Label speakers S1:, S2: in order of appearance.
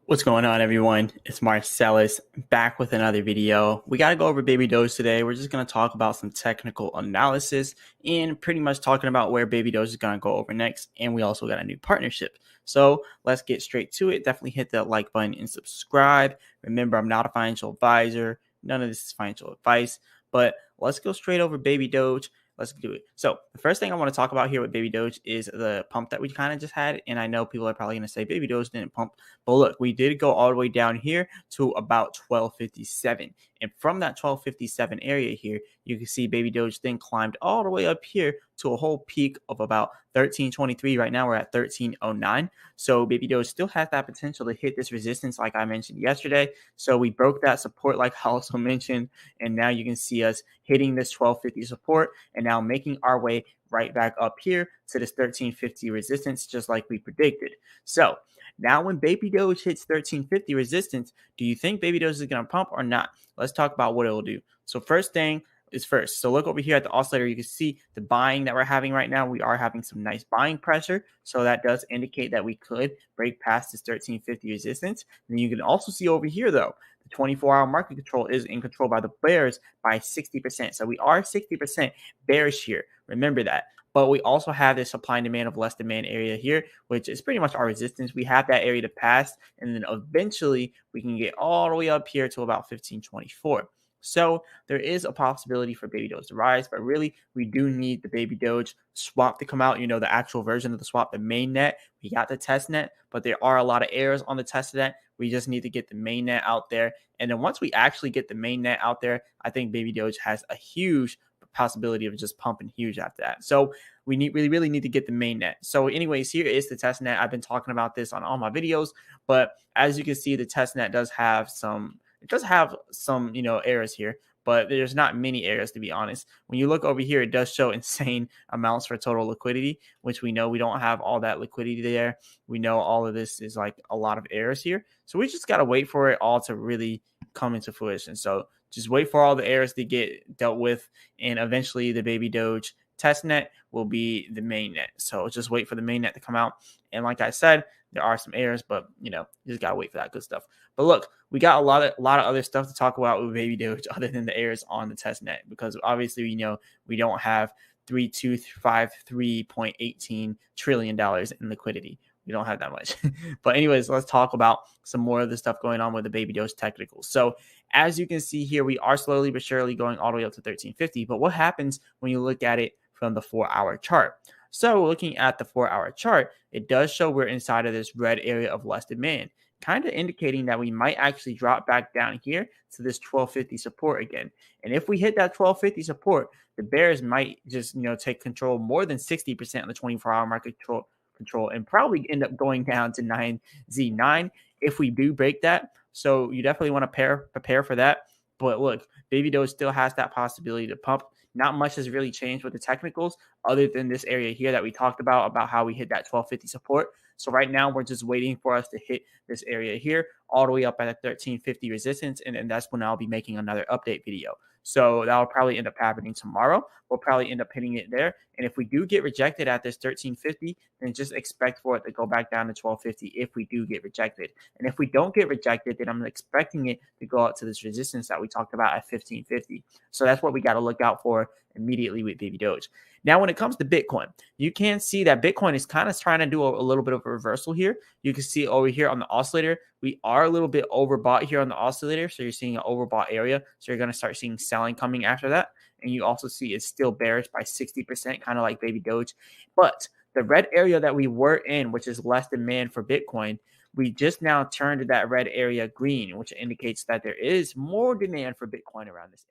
S1: What's going on, everyone? It's Marcellus back with another video. We got to go over Babydoge today. We're just going to talk about some technical analysis and pretty much talking about where Babydoge is going to go over next. And we also got a new partnership. So let's get straight to it. Definitely hit that like button and subscribe. Remember, I'm not a financial advisor. None of this is financial advice, but let's go straight over Babydoge. Let's do it. So the first thing I want to talk about here with Babydoge is the pump that we kind of just had. And I know people are probably going to say Babydoge didn't pump, but look, we did go all the way down here to about 1257. And from that 1257 area here, you can see Babydoge then climbed all the way up here to a whole peak of about 1323. Right now we're at 1309. So Babydoge still has that potential to hit this resistance like I mentioned yesterday. So we broke that support like I also mentioned. And now you can see us hitting this 1250 support and now making our way right back up here to this 1350 resistance, just like we predicted. So now when Babydoge hits 1350 resistance, do you think Babydoge is going to pump or not? Let's talk about what it will do. So first thing is first. So look over here at the oscillator. You can see the buying that we're having right now. We are having some nice buying pressure. So that does indicate that we could break past this 1350 resistance. And you can also see over here, though, the 24-hour market control is in control by the bears by 60%. So we are 60% bearish here. Remember that. But we also have this supply and demand of less demand area here, which is pretty much our resistance. We have that area to pass, and then eventually we can get all the way up here to about 1524. So there is a possibility for Babydoge to rise, but really we do need the Babydoge swap to come out. You know, the actual version of the swap, the main net. We got the test net, but there are a lot of errors on the test net. We just need to get the main net out there. And then once we actually get the main net out there, I think Babydoge has a huge possibility of just pumping huge after that. So we really need to get the main net. So anyways, here is the test net. I've been talking about this on all my videos, but as you can see, the test net does have some errors here, but there's not many errors, to be honest. When you look over here, it does show insane amounts for total liquidity, which we know we don't have all that liquidity there. We know all of this is like a lot of errors here. So we just got to wait for it all to really come into fruition. So just wait for all the errors to get dealt with, and eventually the Babydoge test net will be the main net. So just wait for the main net to come out. And like I said, there are some errors, but you just gotta wait for that good stuff. But look, we got a lot of other stuff to talk about with Babydoge other than the errors on the test net, because obviously we don't have $3,253.18 trillion in liquidity. We don't have that much. But anyways, let's talk about some more of the stuff going on with the Babydoge technicals. So as you can see here, we are slowly but surely going all the way up to 1350. But what happens when you look at it from the 4-hour chart? So looking at the 4-hour chart, it does show we're inside of this red area of less demand, kind of indicating that we might actually drop back down here to this 1250 support again. And if we hit that 1250 support, the bears might just take control more than 60% of the 24-hour market control and probably end up going down to 9Z9 if we do break that. So you definitely want to prepare for that. But look, Babydoge still has that possibility to pump. Not much has really changed with the technicals other than this area here that we talked about how we hit that 1250 support. So right now we're just waiting for us to hit this area here all the way up at a 1350 resistance. And then that's when I'll be making another update video. So that'll probably end up happening tomorrow. We'll probably end up hitting it there. And if we do get rejected at this 1350, then just expect for it to go back down to 1250 if we do get rejected. And if we don't get rejected, then I'm expecting it to go out to this resistance that we talked about at 1550. So that's what we got to look out for immediately with Babydoge. Now, when it comes to Bitcoin, you can see that Bitcoin is kind of trying to do a little bit of a reversal here. You can see over here on the oscillator, we are a little bit overbought here on the oscillator. So you're seeing an overbought area. So you're going to start seeing selling coming after that. And you also see it's still bearish by 60%, kind of like Babydoge. But the red area that we were in, which is less demand for Bitcoin, we just now turned that red area green, which indicates that there is more demand for Bitcoin around this area.